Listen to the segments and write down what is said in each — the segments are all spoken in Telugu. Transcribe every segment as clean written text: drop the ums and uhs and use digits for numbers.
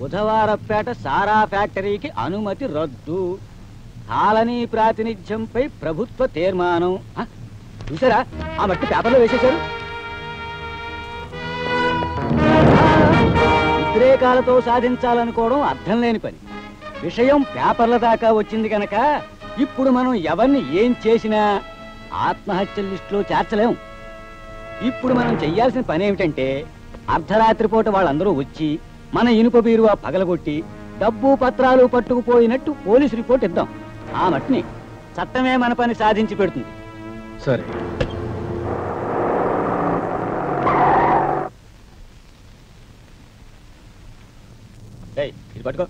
బుధవారపేట సారా ఫ్యాక్టరీకి అనుమతి రద్దు. కాలనీ ప్రాతినిధ్యంపై ప్రభుత్వ తీర్మానం. చూసారా, ఆ మట్టి పేపర్లో వేసేశారు. ఉద్రేకాలతో సాధించాలనుకోవడం అర్థం లేని పని. విషయం పేపర్ల దాకా వచ్చింది కనుక ఇప్పుడు మనం ఎవరిని ఏం చేసినా ఆత్మహత్యల లిస్టులో చేర్చలేం. ఇప్పుడు మనం చెయ్యాల్సిన పని ఏమిటంటే, అర్ధరాత్రి పూట వాళ్ళందరూ వచ్చి మన ఇనుప బీరువా పగలగొట్టి డబ్బు పత్రాలు పట్టుకుపోయినట్టు పోలీసు రిపోర్ట్ ఇద్దాం. ఆ మట్టిని చట్టమే మన పని సాధించి పెడుతుంది. సరే, ఇది పట్టుకో.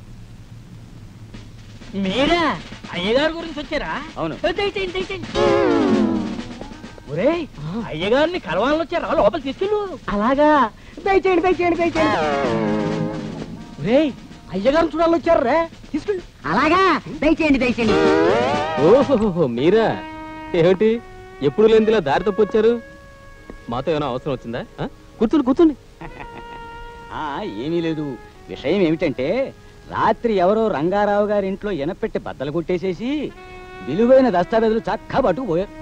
మీరా అయ్యగారి గురించి వచ్చారా? అవును. ఒరే, అయ్యగారిని కలవాలని వచ్చారా? లోపల తీసుకెళ్ళు. అలాగా, దయచేయండి దయచేయండి దయచేయండి. ఒరే, అయ్యగారిని చూడాలని వచ్చారు రే, తీసుకెళ్ళు. అలాగా, దయచేయండి దయచేయండి. ఓహో మీరా? ఏమిటి ఎప్పుడు లేనిదిలా దారి తప్పొచ్చారు? మాతో ఏమైనా అవసరం వచ్చిందా? కూర్చోండి కూర్చోండి. ఏమీ లేదు. విషయం ఏమిటంటే, రాత్రి ఎవరో రంగారావు గారి ఇంట్లో ఎనపెట్టి బద్దలు కొట్టేసేసి విలువైన దస్తావేజులు చక్కా పట్టుకుపోయారు.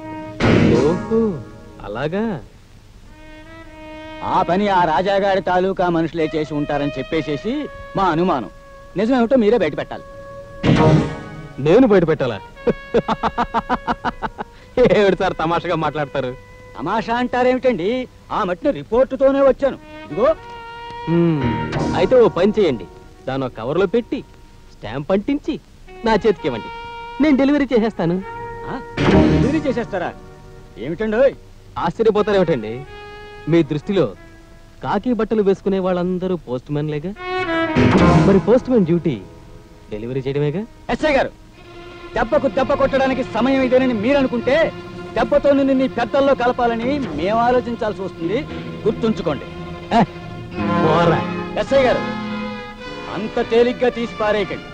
ఓహో అలాగా? ఆ పని ఆ రాజాగారి తాలూకా మనుషులే చేసి ఉంటారని చెప్పేసేసి మా అనుమానం. నిజమేమిటో మీరే బయట పెట్టాలి. నేను బయట పెట్టాలా? ఏమిటి సార్ తమాషగా మాట్లాడతారు? తమాషా అంటారేమిటండి? ఆ మట్టిన రిపోర్టుతోనే వచ్చాను. ఇదిగో. అయితే ఓ పని చేయండి, దాని కవర్లో పెట్టి స్టాంప్ అంటించి నా చేతికి ఇవ్వండి, నేను డెలివరీ చేసేస్తాను. డెలివరీ చేసేస్తారా? ఏమిటండి? ఆశ్చర్యపోతారేమిటండి? మీ దృష్టిలో కాకి బట్టలు వేసుకునే వాళ్ళందరూ పోస్ట్ మ్యాన్లేగా? మరి పోస్ట్ మ్యాన్ డ్యూటీ డెలివరీ చేయడమేగా? ఎస్ఐ గారు, దెబ్బకు దెబ్బ కొట్టడానికి సమయం ఇదేనని మీరనుకుంటే దెబ్బతో నిన్ను నీ పెద్దల్లో కలపాలని మేము ఆలోచించాల్సి వస్తుంది. గుర్తుంచుకోండి. ఎస్ఐ గారు, అంత తేలిగ్గా తీసి పారేయకండి.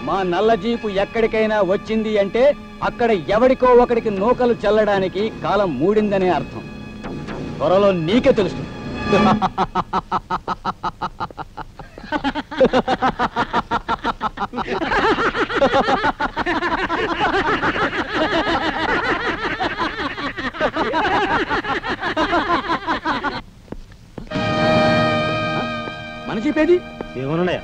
మా నల్ల జీపు ఎక్కడికైనా వచ్చింది అంటే అక్కడ ఎవడికో ఒకడికి నూకలు చల్లడానికి కాలం మూడిందనే అర్థం. త్వరలో నీకే తెలుస్తుంది. మన జీపేది? ఏమన్నాయా?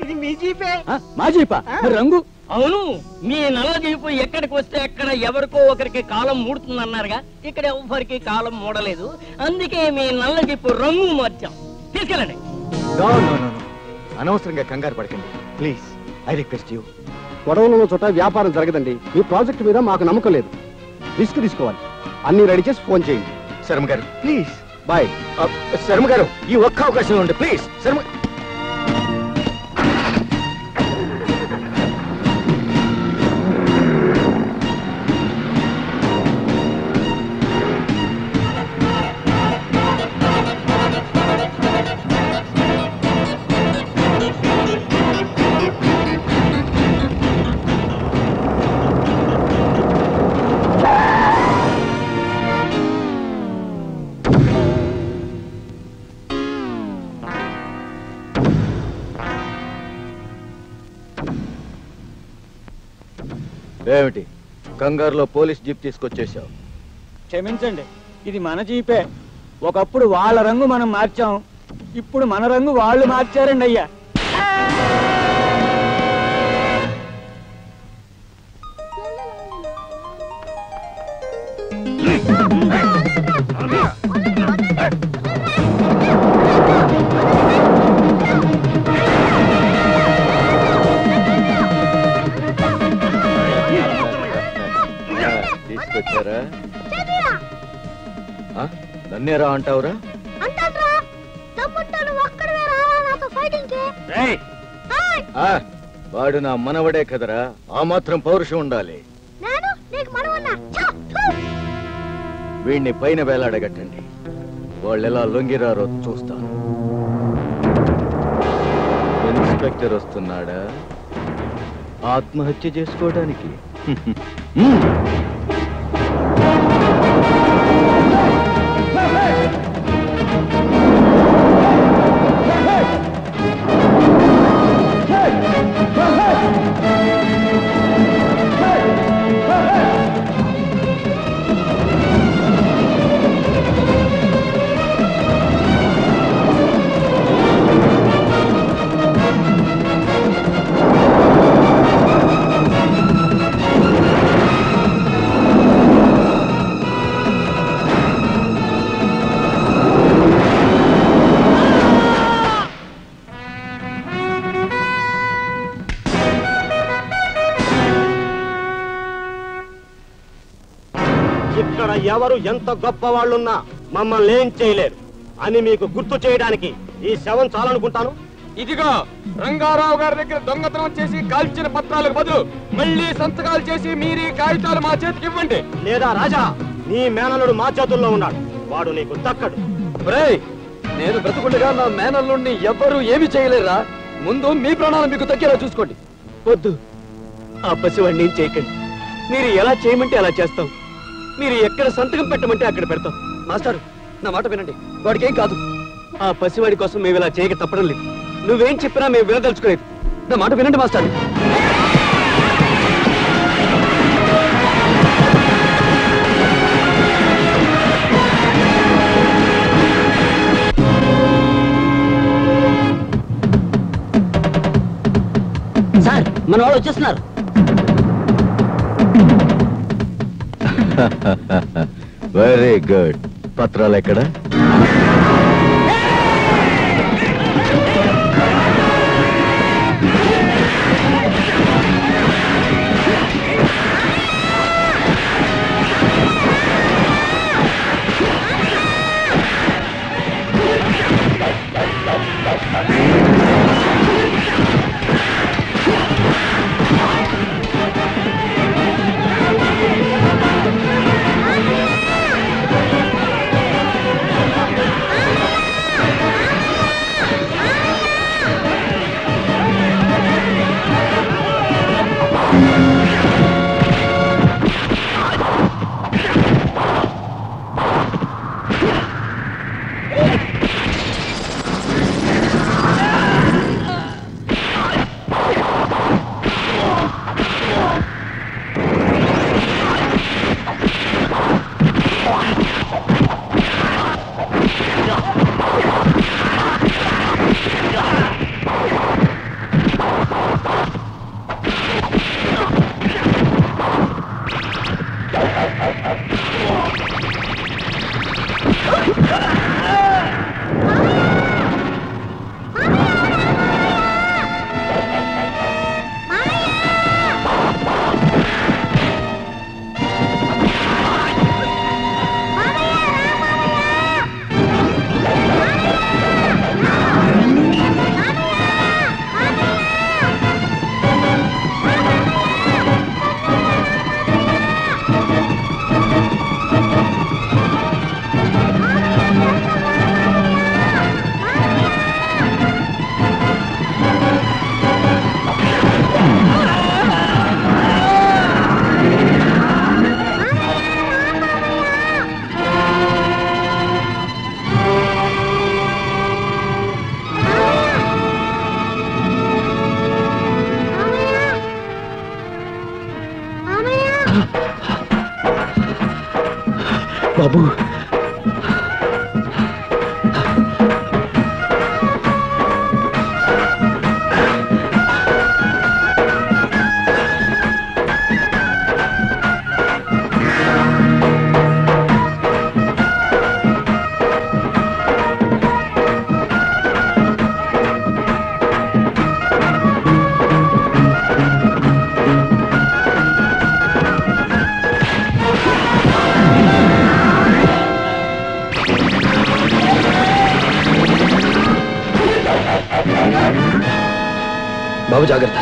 ఇది మీ జీపే. మా జీపా? మరి రంగు? అవును, మీ నల్ల జీపు ఎక్కడికి వస్తే అక్కడ ఎవరికో ఒకరికి కాలం మూడుతుందన్నారుగా. ఇక్కడ ఎవరికి కాలం మూడలేదు, అందుకే మీ నల్ల జీపు రంగు మార్చాం. తీసుకెళ్ళండి. అనవసరంగా కంగారు పడకండి ప్లీజ్. I request you. గొడవలలో చోట వ్యాపారం జరగదండి. మీ ప్రాజెక్ట్ మీద మాకు నమ్మకం లేదు. రిస్క్ తీసుకోవాలి. అన్ని రెడీ చేసి ఫోన్ చేయండి. శర్మ గారు ప్లీజ్. బాయ్. శర్మ గారు, ఈ ఒక్క అవకాశం ఉండి ప్లీజ్. శర్మ ఏమిటి కంగారులో పోలీస్ జీప్ తీసుకొచ్చేసావు? క్షమించండి, ఇది మన జీపే. ఒకప్పుడు వాళ్ళ రంగు మనం మార్చాం, ఇప్పుడు మన రంగు వాళ్ళు మార్చారండి అయ్యా. తీసుకొచ్చారా? నన్నేరా అంటావురా? వాడు నా మనవడే కదరా, ఆ మాత్రం పౌరుషం ఉండాలి. వీణ్ణి పైన వేలాడగట్టండి, వాళ్ళెలా లొంగిరారో చూస్తాను. ఇన్స్పెక్టర్ వస్తున్నాడా ఆత్మహత్య చేసుకోవడానికి? ఎవరు ఎంత గొప్ప వాళ్ళున్నా మమ్మల్ని ఏం చేయలేరు అని మీకు గుర్తు చేయడానికి ఈ శవం చాలనుకుంటాను. ఇదిగో రంగారావు గారి దగ్గర దొంగతనం చేసి కాల్చిన పత్రాలకు బదులు మళ్ళీ సంతకాలు చేసి మీరు కాగితాలు మా చేతికి ఇవ్వండి. లేదా రాజా, నీ మేనల్లుడు మా చేతుల్లో ఉన్నాడు, వాడు నీకు దక్కడు. నేను బ్రతుకుండగా నా మేనల్లుడిని ఎవ్వరూ ఏమి చేయలేరా. ముందు మీ ప్రాణాలు మీకు తగ్గేలా చూసుకోండి. వద్దు, ఆ పసివాడిని ఏం చేయకండి. మీరు ఎలా చేయమంటే అలా చేస్తాం. మీరు ఎక్కడ సంతకం పెట్టమంటే అక్కడ పెడతాం. మాస్టారు, నా మాట వినండి, వాడికి ఏం కాదు. ఆ పసివాడి కోసం మేము ఇలా చేయక తప్పడం లేదు. నువ్వేం చెప్పినా మేము వినదలుచుకోలేదు. నా మాట వినండి మాస్టారు. సార్, మన వాళ్ళు వచ్చేస్తున్నారు. Very good. పత్రాలు ఎక్కడ? బాబు, బాబు జాగ్రత్త.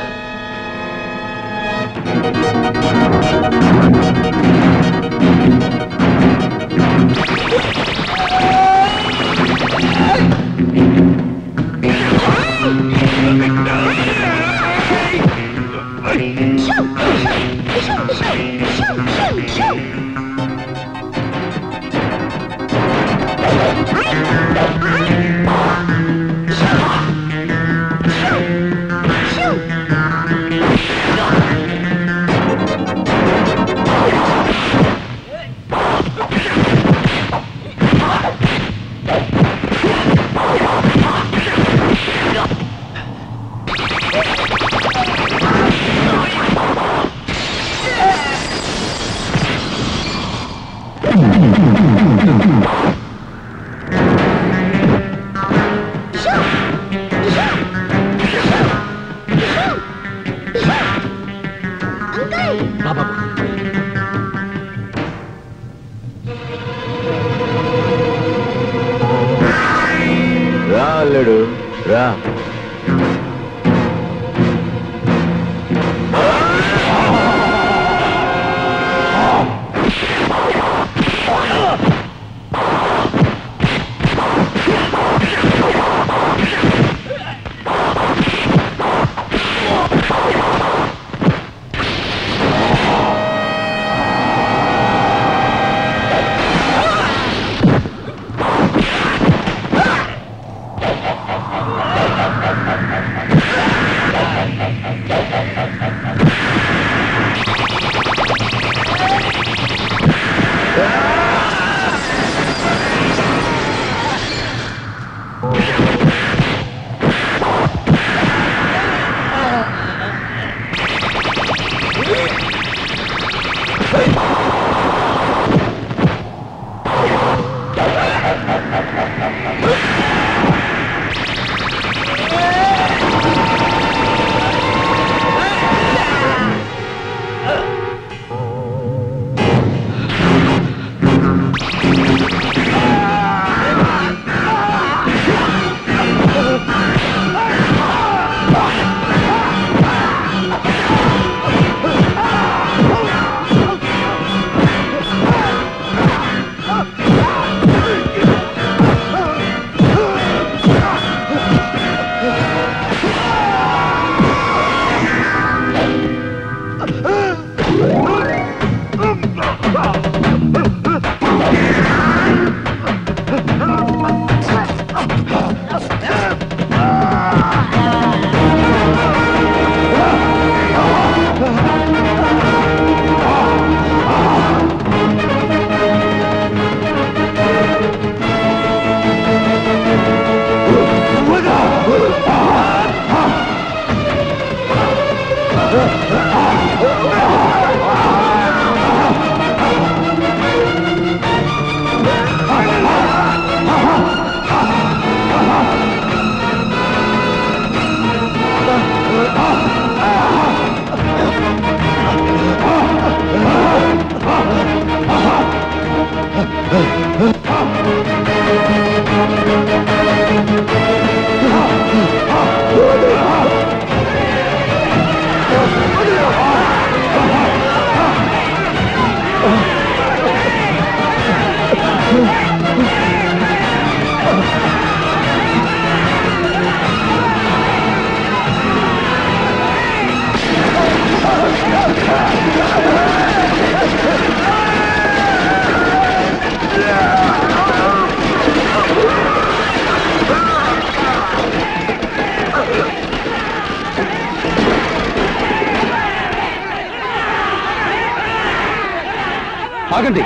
ఆగండి.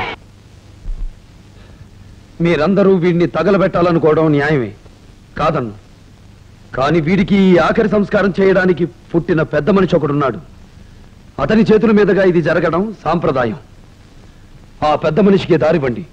మీరందరూ వీడిని తగలబెట్టాలనుకోవడం న్యాయమే కాదన్ను. కానీ వీడికి ఈ ఆఖరి సంస్కారం చేయడానికి పుట్టిన పెద్ద మనిషి ఒకడున్నాడు. అతని చేతుల మీదుగా ఇది జరగడం సాంప్రదాయం. ఆ పెద్ద మనిషికి దారివ్వండి.